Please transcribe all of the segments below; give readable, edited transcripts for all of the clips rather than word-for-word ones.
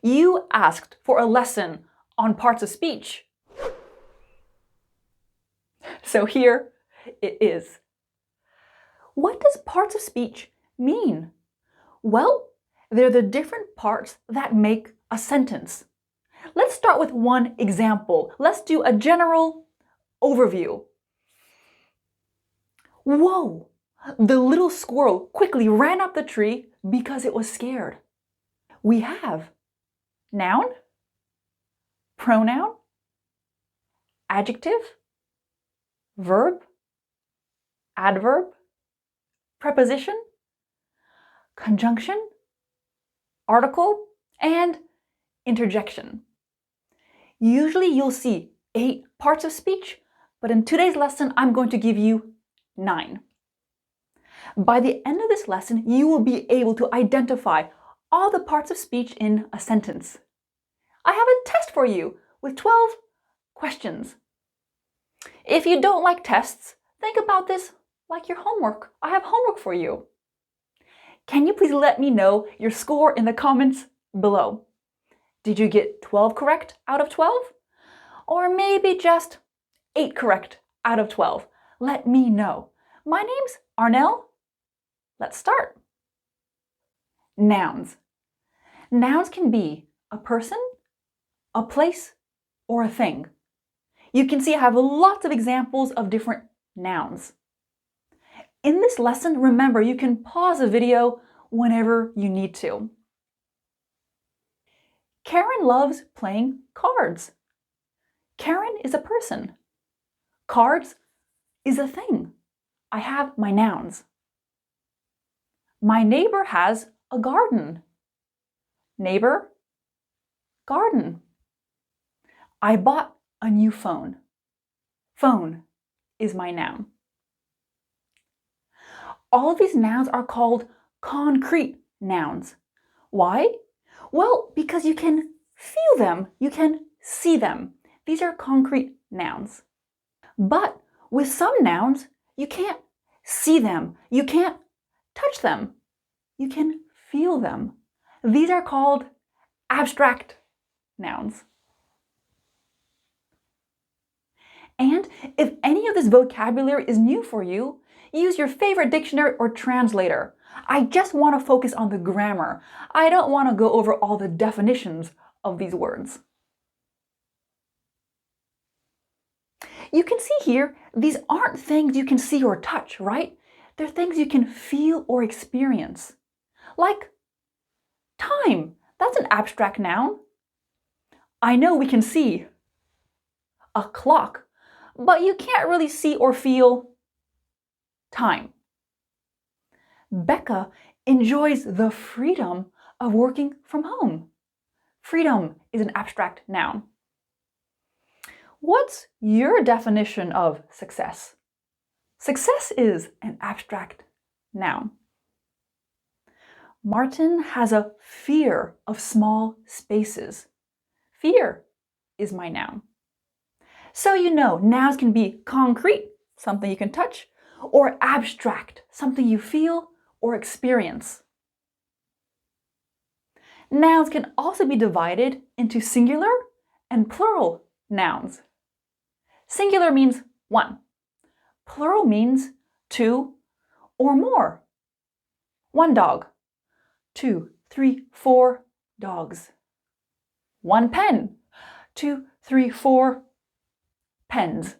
You asked for a lesson on parts of speech. So here it is. What does parts of speech mean? Well, they're the different parts that make a sentence. Let's start with one example. Let's do a general overview. Whoa! The little squirrel quickly ran up the tree because it was scared. We have noun, pronoun, adjective, verb, adverb, preposition, conjunction, article, and interjection. Usually you'll see 8 parts of speech, but in today's lesson I'm going to give you 9. By the end of this lesson, you will be able to identify all the parts of speech in a sentence. I have a test for you with 12 questions. If you don't like tests, think about this like your homework. I have homework for you. Can you please let me know your score in the comments below? Did you get 12 correct out of 12? Or maybe just 8 correct out of 12? Let me know. My name's Arnel. Let's start. Nouns. Nouns can be a person, a place, or a thing. You can see I have lots of examples of different nouns. In this lesson, remember, you can pause the video whenever you need to. Karen loves playing cards. Karen is a person. Cards is a thing. I have my nouns. My neighbor has a garden. Neighbor, garden. I bought a new phone. Phone is my noun. All of these nouns are called concrete nouns. Why? Well, because you can feel them, you can see them. These are concrete nouns. But with some nouns, you can't see them, you can't touch them, you can feel them. These are called abstract nouns. And if any of this vocabulary is new for you, use your favorite dictionary or translator. I just want to focus on the grammar. I don't want to go over all the definitions of these words. You can see here, these aren't things you can see or touch, right? They're things you can feel or experience. Like time, that's an abstract noun. I know we can see a clock, but you can't really see or feel time. Becca enjoys the freedom of working from home. Freedom is an abstract noun. What's your definition of success? Success is an abstract noun. Martin has a fear of small spaces. Fear is my noun. So you know, nouns can be concrete, something you can touch, or abstract, something you feel or experience. Nouns can also be divided into singular and plural nouns. Singular means one. Plural means 2 or more. 1 dog, 2, 3, 4 dogs. 1 pen, 2, 3, 4 pens.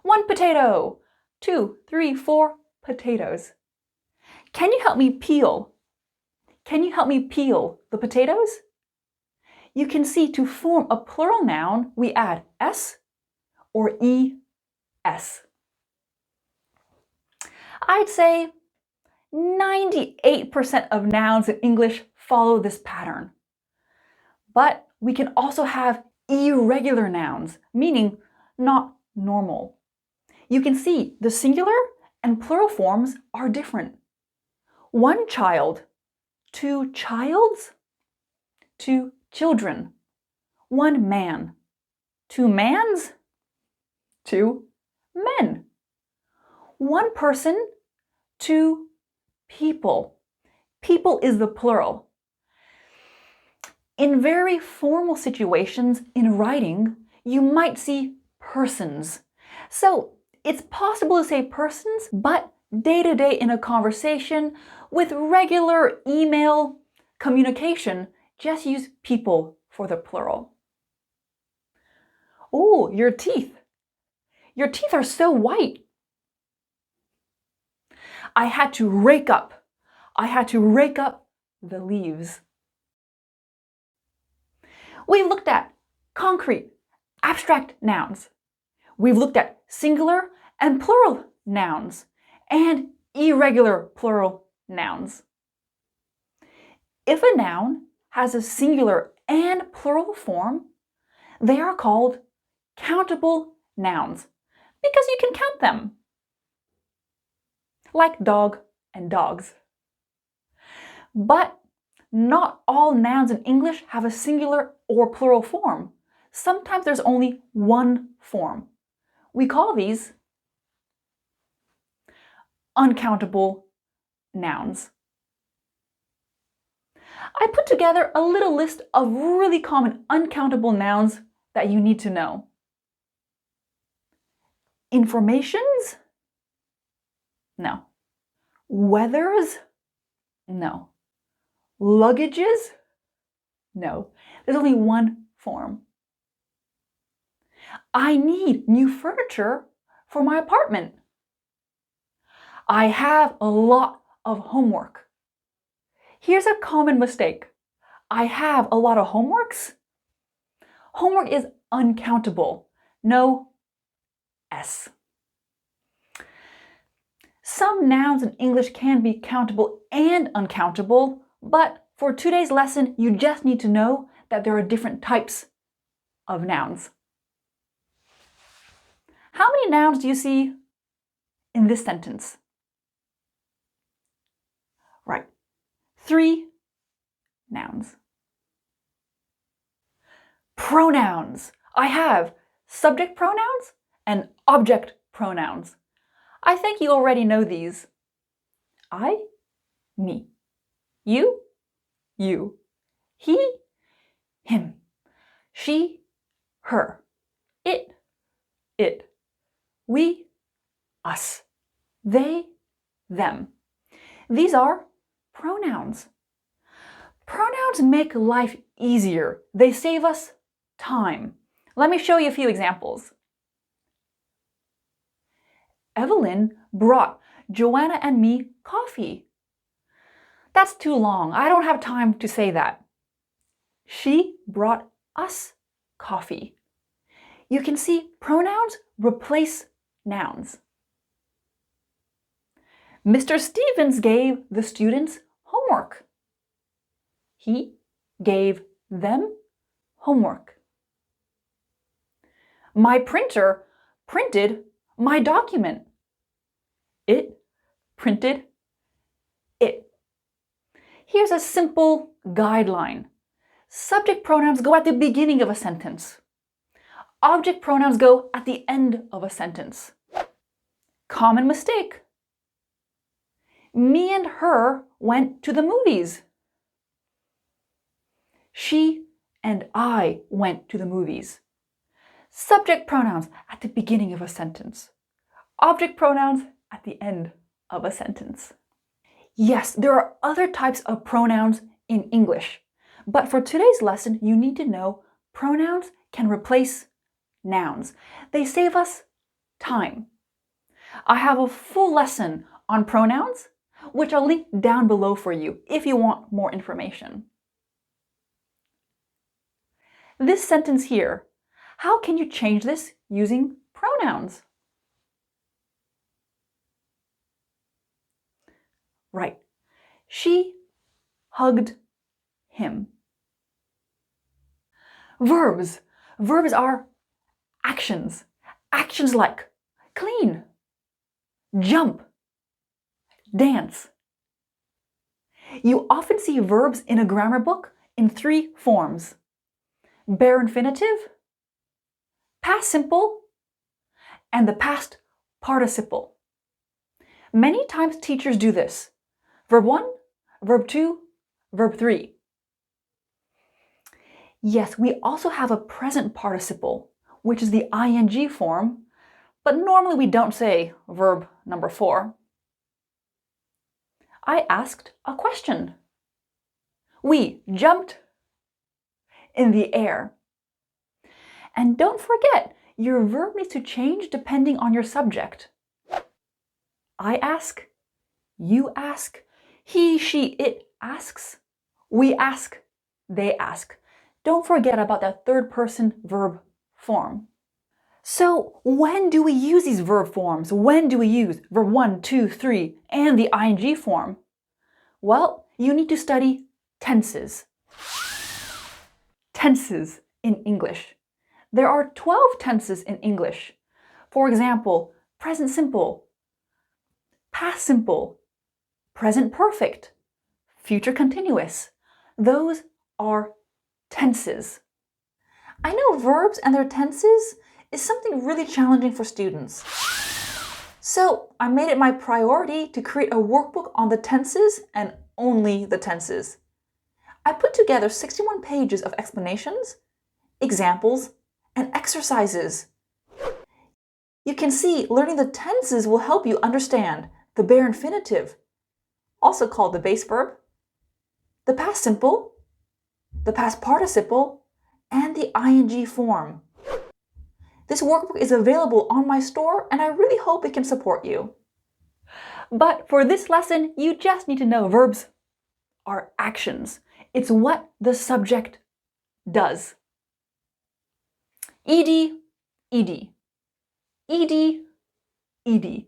1 potato, 2, 3, 4 potatoes. Can you help me peel? Can you help me peel the potatoes? You can see to form a plural noun, we add s or es. I'd say 98% of nouns in English follow this pattern. But we can also have irregular nouns, meaning not normal. You can see the singular and plural forms are different. 1 child, 2 childs, 2 children. 1 man, 2 mans, 2 men. 1 person, 2 people. People is the plural. In very formal situations in writing, you might see persons. So it's possible to say persons, but day-to-day in a conversation with regular email communication, just use people for the plural. Oh, your teeth. Your teeth are so white. I had to rake up. I had to rake up the leaves. We've looked at concrete, abstract nouns. We've looked at singular and plural nouns and irregular plural nouns. If a noun has a singular and plural form, they are called countable nouns because you can count them, like dog and dogs. But not all nouns in English have a singular or plural form. Sometimes there's only one form. We call these uncountable nouns. I put together a little list of really common uncountable nouns that you need to know. Informations? No. Weathers? No. Luggages? No. There's only one form. I need new furniture for my apartment. I have a lot of homework. Here's a common mistake. I have a lot of homeworks. Homework is uncountable. No S. Some nouns in English can be countable and uncountable, but for today's lesson, you just need to know that there are different types of nouns. How many nouns do you see in this sentence? Right, 3 nouns. Pronouns. I have subject pronouns and object pronouns. I think you already know these. I, me. You, you. He, him. She, her. It, it. We, us. They, them. These are pronouns. Pronouns make life easier. They save us time. Let me show you a few examples. Evelyn brought Joanna and me coffee. That's too long. I don't have time to say that. She brought us coffee. You can see pronouns replace nouns. Mr. Stevens gave the students homework. He gave them homework. My printer printed my document. It printed it. Here's a simple guideline. Subject pronouns go at the beginning of a sentence. Object pronouns go at the end of a sentence. Common mistake. Me and her went to the movies. She and I went to the movies. Subject pronouns at the beginning of a sentence. Object pronouns at the end of a sentence. Yes, there are other types of pronouns in English, but for today's lesson, you need to know pronouns can replace nouns. They save us time. I have a full lesson on pronouns, which I'll link down below for you if you want more information. This sentence here, how can you change this using pronouns? Right. She hugged him. Verbs. Verbs are actions. Actions like clean, jump, dance. You often see verbs in a grammar book in 3 forms: bare infinitive, past simple, and the past participle. Many times teachers do this. Verb 1, verb 2, verb 3. Yes, we also have a present participle, which is the ing form, but normally we don't say verb number 4. I asked a question. We jumped in the air. And don't forget, your verb needs to change depending on your subject. I ask, you ask, he, she, it asks, we ask, they ask. Don't forget about that third person verb form. So when do we use these verb forms? When do we use verb 1, 2, 3, and the ing form? Well, you need to study tenses. Tenses in English. There are 12 tenses in English. For example, present simple, past simple, present perfect, future continuous. Those are tenses. I know verbs and their tenses is something really challenging for students. So I made it my priority to create a workbook on the tenses and only the tenses. I put together 61 pages of explanations, examples, and exercises. You can see learning the tenses will help you understand the bare infinitive, also called the base verb, the past simple, the past participle, and the ing form. This workbook is available on my store, and I really hope it can support you. But for this lesson, you just need to know verbs are actions. It's what the subject does. ed, ed, ed, ed.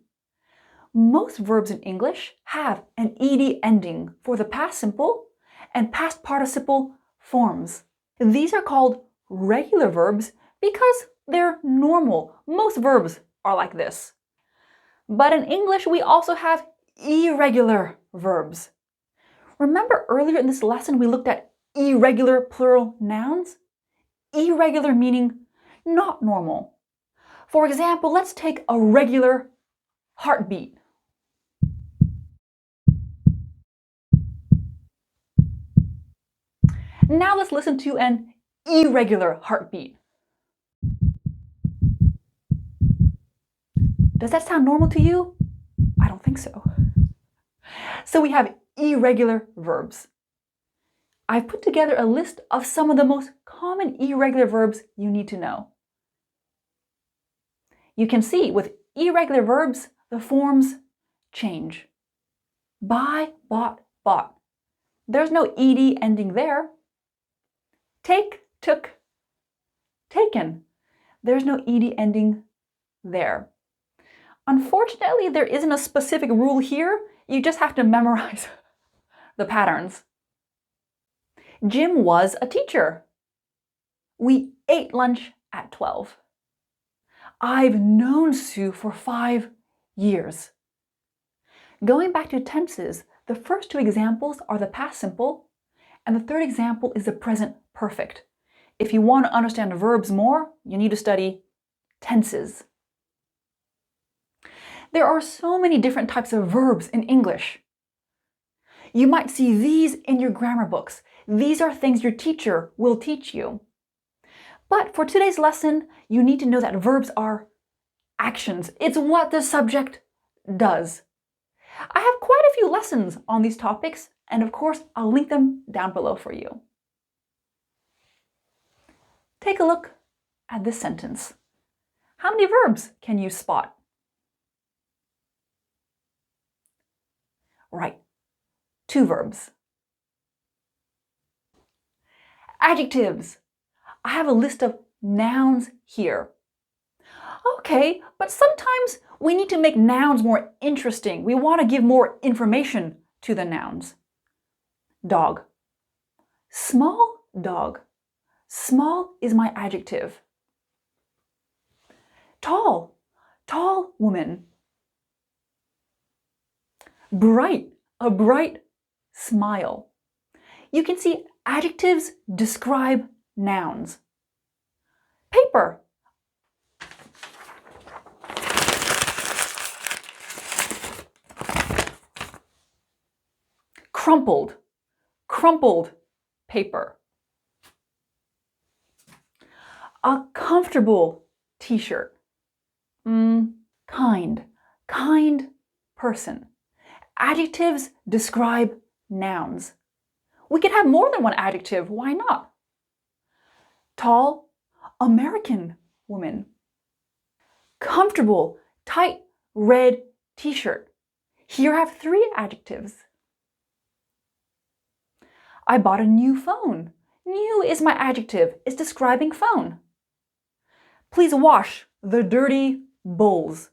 Most verbs in English have an ed ending for the past simple and past participle forms. These are called regular verbs because they're normal. Most verbs are like this. But in English, we also have irregular verbs. Remember earlier in this lesson we looked at irregular plural nouns? Irregular meaning not normal. For example, let's take a regular heartbeat. Now let's listen to an irregular heartbeat. Does that sound normal to you? I don't think so. So we have irregular verbs. I've put together a list of some of the most common irregular verbs you need to know. You can see with irregular verbs, the forms change. Buy, bought, bought. There's no ed ending there. Take, took, taken. There's no ed ending there. Unfortunately, there isn't a specific rule here. You just have to memorize the patterns. Jim was a teacher. We ate lunch at 12. I've known Sue for 5 years. Going back to tenses, the first two examples are the past simple, and the third example is the present perfect. If you want to understand verbs more, you need to study tenses. There are so many different types of verbs in English. You might see these in your grammar books. These are things your teacher will teach you. But for today's lesson, you need to know that verbs are actions. It's what the subject does. I have quite a few lessons on these topics, and of course, I'll link them down below for you. Take a look at this sentence. How many verbs can you spot? Right, 2 verbs. Adjectives. I have a list of nouns here. Okay, but sometimes we need to make nouns more interesting. We want to give more information to the nouns. Dog. Small dog. Small is my adjective. Tall. Tall woman. Bright. A bright smile. You can see adjectives describe nouns. Paper. Crumpled. Crumpled paper. A comfortable t-shirt. Kind person. Adjectives describe nouns. We could have more than one adjective, why not? Tall, American woman. Comfortable, tight, red t-shirt. Here I have 3 adjectives. I bought a new phone. New is my adjective. It's describing phone. Please wash the dirty bowls.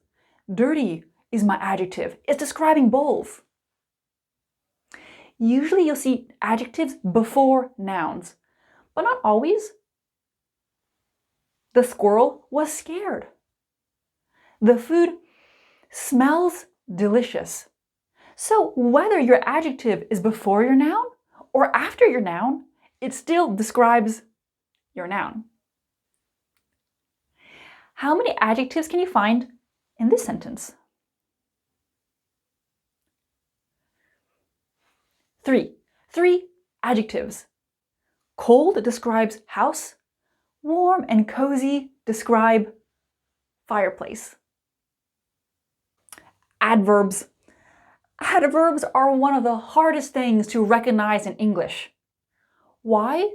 Dirty is my adjective. It's describing bowls. Usually you'll see adjectives before nouns, but not always. The squirrel was scared. The food smells delicious. So whether your adjective is before your noun or after your noun, it still describes your noun. How many adjectives can you find in this sentence? 3. 3 adjectives. Cold describes house. Warm and cozy describe fireplace. Adverbs. Adverbs are one of the hardest things to recognize in English. Why?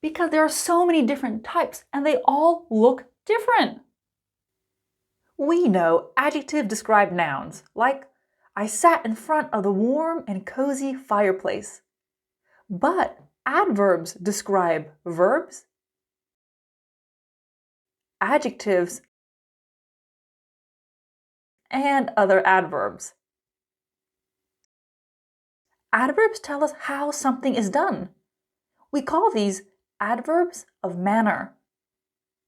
Because there are so many different types and they all look different. We know adjectives describe nouns, like I sat in front of the warm and cozy fireplace. But adverbs describe verbs, adjectives, and other adverbs. Adverbs tell us how something is done. We call these adverbs of manner.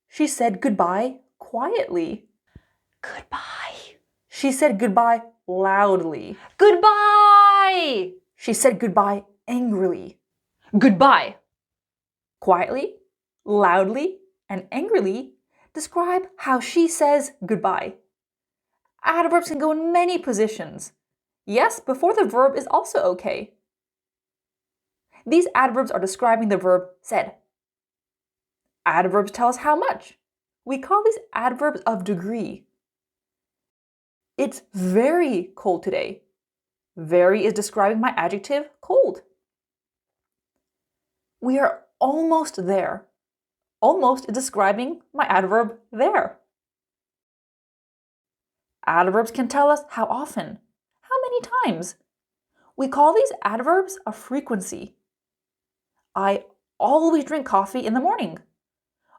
She said goodbye quietly. Goodbye. She said goodbye loudly. Goodbye! She said goodbye angrily. Goodbye. Quietly, loudly, and angrily describe how she says goodbye. Adverbs can go in many positions. Yes, before the verb is also okay. These adverbs are describing the verb said. Adverbs tell us how much. We call these adverbs of degree. It's very cold today. Very is describing my adjective cold. We are almost there. Almost is describing my adverb there. Adverbs can tell us how often, how many times. We call these adverbs of frequency. I always drink coffee in the morning.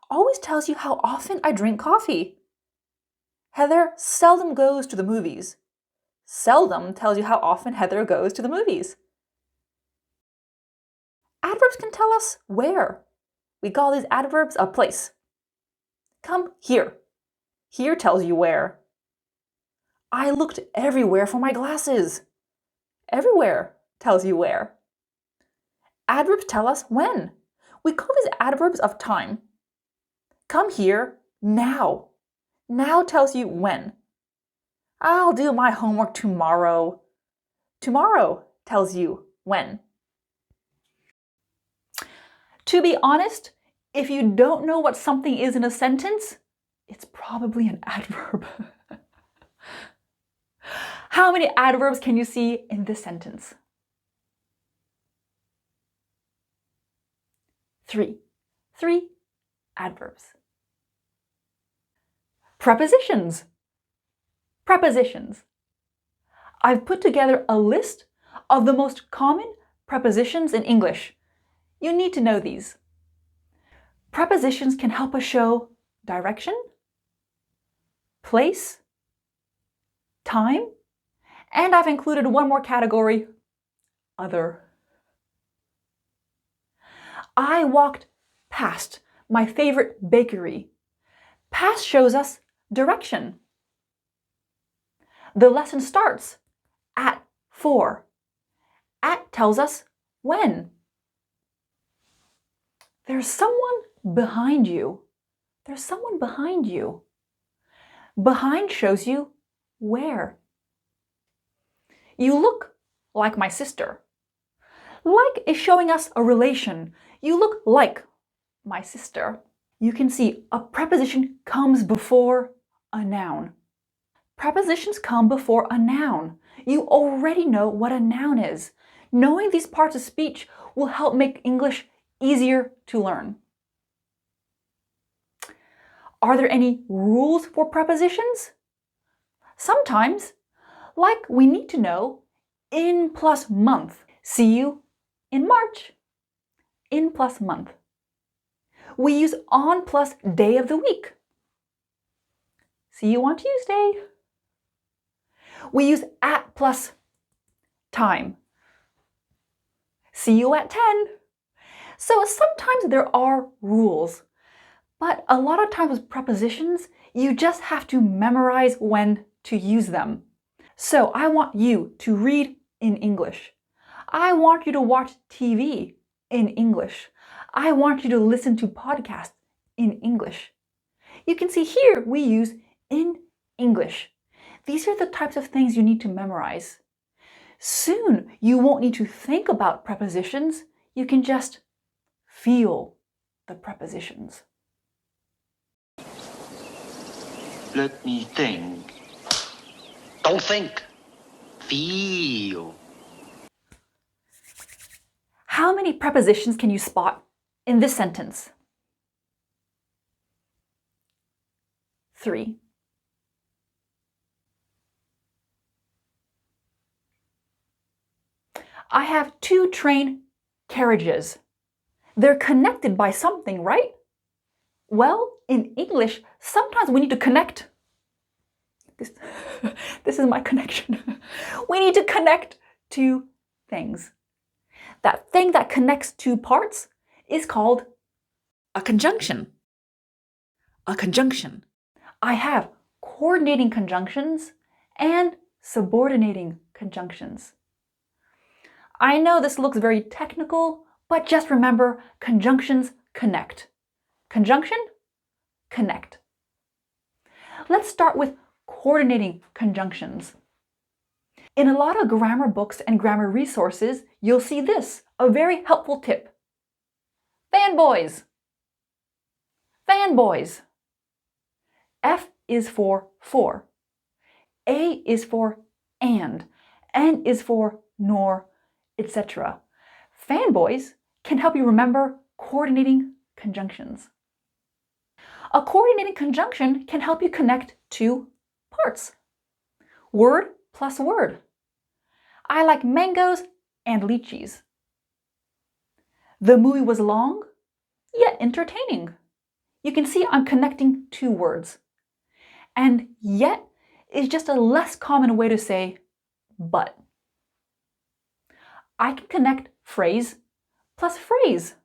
Always tells you how often I drink coffee. Heather seldom goes to the movies. Seldom tells you how often Heather goes to the movies. Adverbs can tell us where. We call these adverbs of place. Come here. Here tells you where. I looked everywhere for my glasses. Everywhere tells you where. Adverbs tell us when. We call these adverbs of time. Come here now. Now tells you when. I'll do my homework tomorrow. Tomorrow tells you when. To be honest, if you don't know what something is in a sentence, it's probably an adverb. How many adverbs can you see in this sentence? 3. 3 adverbs. Prepositions. Prepositions. I've put together a list of the most common prepositions in English. You need to know these. Prepositions can help us show direction, place, time, and I've included one more category, other. I walked past my favorite bakery. Past shows us direction. The lesson starts at 4. At tells us when. There's someone behind you. There's someone behind you. Behind shows you where. You look like my sister. Like is showing us a relation. You look like my sister. you can see a preposition comes before a noun. Prepositions come before a noun. You already know what a noun is. Knowing these parts of speech will help make English easier to learn. Are there any rules for prepositions? Sometimes, like we need to know in plus month. See you in March. In plus month. We use on plus day of the week. See you on Tuesday. We use at plus time. See you at 10. So sometimes there are rules, but a lot of times with prepositions, you just have to memorize when to use them. So I want you to read in English. I want you to watch TV in English. I want you to listen to podcasts in English. You can see here we use in English. These are the types of things you need to memorize. Soon you won't need to think about prepositions. You can just feel the prepositions. Let me think. Don't think. Feel. How many prepositions can you spot in this sentence? 3. I have 2 train carriages. They're connected by something, right? Well, in English, sometimes we need to connect. This is my connection. We need to connect 2 things. That thing that connects 2 parts is called a conjunction. A conjunction. I have coordinating conjunctions and subordinating conjunctions. I know this looks very technical, but just remember, conjunctions connect. Conjunction, connect. Let's start with coordinating conjunctions. In a lot of grammar books and grammar resources, you'll see this, a very helpful tip. FANBOYS. FANBOYS. F is for. A is for and. N is for nor, etc. FANBOYS can help you remember coordinating conjunctions. A coordinating conjunction can help you connect 2 parts. Word plus word. I like mangoes and lychees. The movie was long, yet entertaining. You can see I'm connecting 2 words. And yet is just a less common way to say but. I can connect phrase plus phrase.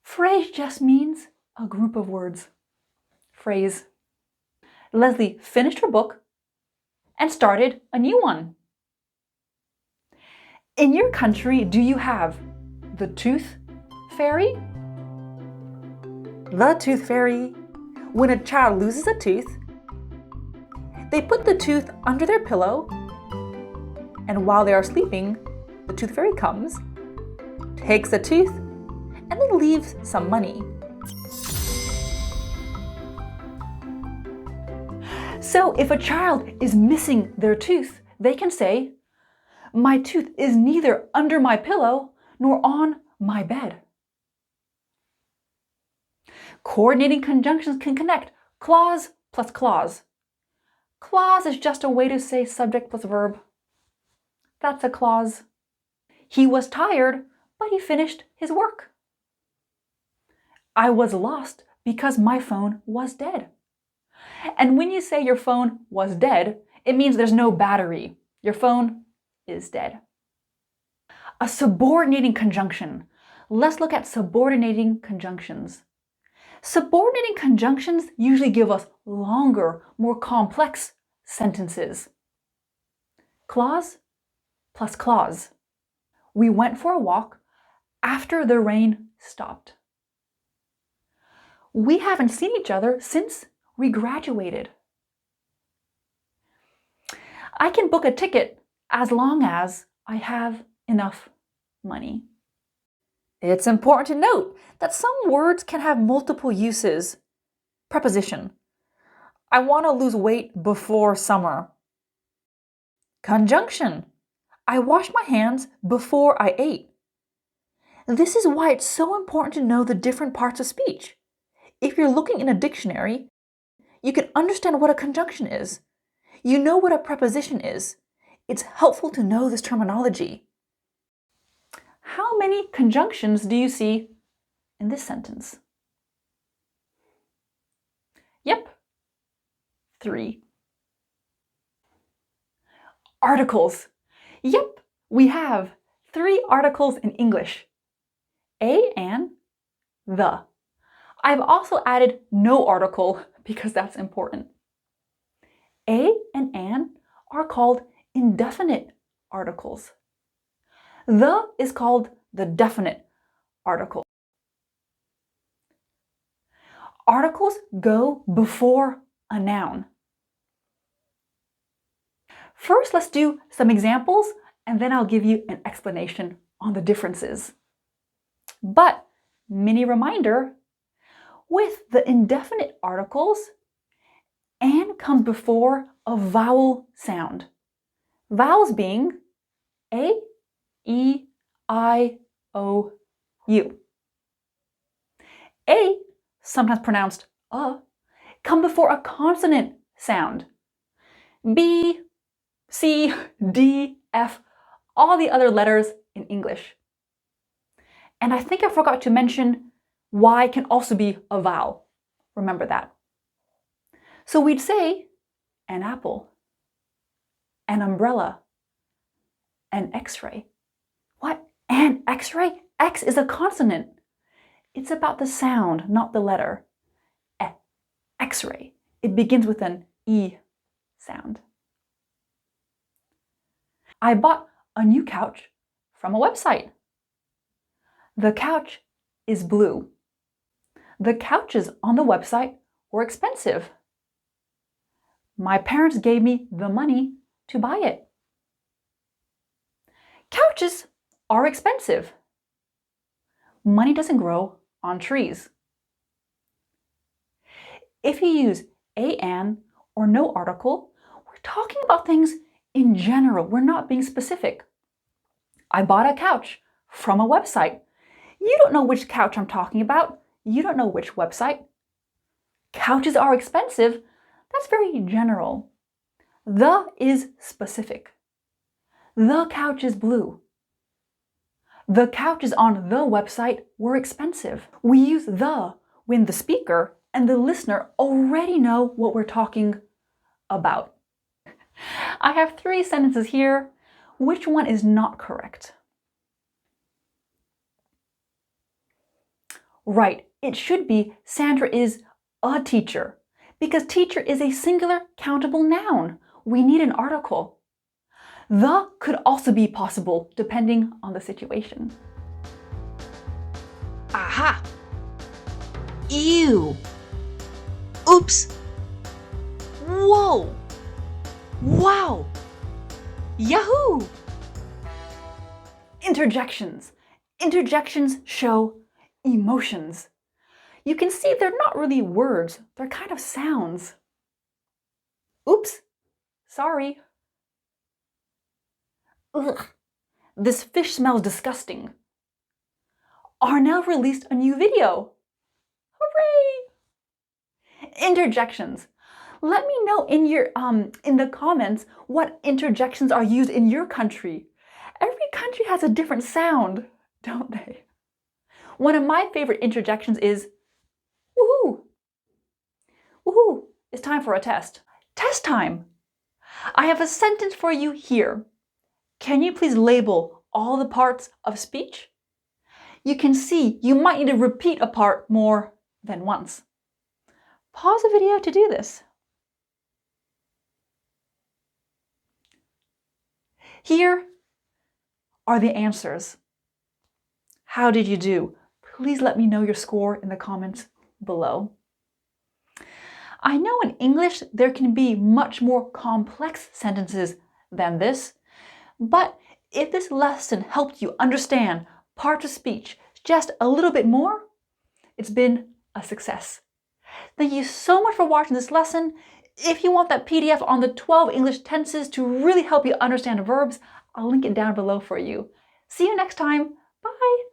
Phrase just means a group of words. Phrase. Leslie finished her book and started a new one. In your country, do you have the tooth fairy? The tooth fairy. When a child loses a tooth, they put the tooth under their pillow, and while they are sleeping, the tooth fairy comes, takes the tooth, and then leaves some money. So if a child is missing their tooth, they can say, my tooth is neither under my pillow nor on my bed. Coordinating conjunctions can connect clause plus clause. Clause is just a way to say subject plus verb. That's a clause. He was tired, but he finished his work. I was lost because my phone was dead. And when you say your phone was dead, it means there's no battery. Your phone is dead. A subordinating conjunction. Let's look at subordinating conjunctions. Subordinating conjunctions usually give us longer, more complex sentences. Clause plus clause. We went for a walk after the rain stopped. We haven't seen each other since we graduated. I can book a ticket as long as I have enough money. It's important to note that some words can have multiple uses. Preposition. I want to lose weight before summer. Conjunction. I washed my hands before I ate. This is why it's so important to know the different parts of speech. If you're looking in a dictionary, you can understand what a conjunction is. You know what a preposition is. It's helpful to know this terminology. How many conjunctions do you see in this sentence? Yep, 3. Articles. Yep, we have 3 articles in English. A and the. I've also added no article because that's important. A and an are called indefinite articles. The is called the definite article. Articles go before a noun. First, let's do some examples, and then I'll give you an explanation on the differences. But, mini reminder, with the indefinite articles, an comes before a vowel sound. Vowels being A, E, I, O, U. A, sometimes pronounced come before a consonant sound. B, C, D, F, all the other letters in English. And I think I forgot to mention Y can also be a vowel. Remember that. So we'd say an apple, an umbrella, an X-ray. What? An X-ray? X is a consonant. It's about the sound, not the letter. X-ray. It begins with an E sound. I bought a new couch from a website. The couch is blue. The couches on the website were expensive. My parents gave me the money to buy it. Couches are expensive. Money doesn't grow on trees. If you use an or no article, we're talking about things in general. We're not being specific. I bought a couch from a website. You don't know which couch I'm talking about. You don't know which website. Couches are expensive. That's very general. The is specific. The couch is blue. The couches on the website were expensive. We use the when the speaker and the listener already know what we're talking about. I have 3 sentences here. Which one is not correct? Right, it should be Sandra is a teacher, because teacher is a singular countable noun. We need an article. The could also be possible depending on the situation. Aha! Ew! Oops! Whoa! Wow! Yahoo! Interjections. Interjections show emotions. You can see they're not really words, they're kind of sounds. Oops! Sorry. Ugh! This fish smells disgusting. Arnel released a new video. Hooray! Interjections. Let me know in the comments what interjections are used in your country. Every country has a different sound, don't they? One of my favorite interjections is woohoo! Woohoo! It's time for a test. Test time! I have a sentence for you here. Can you please label all the parts of speech? You can see you might need to repeat a part more than once. Pause the video to do this. Here are the answers. How did you do? Please let me know your score in the comments below. I know in English there can be much more complex sentences than this, but if this lesson helped you understand parts of speech, just a little bit more, it's been a success. Thank you so much for watching this lesson. If you want that PDF on the 12 English tenses to really help you understand verbs, I'll link it down below for you. See you next time. Bye!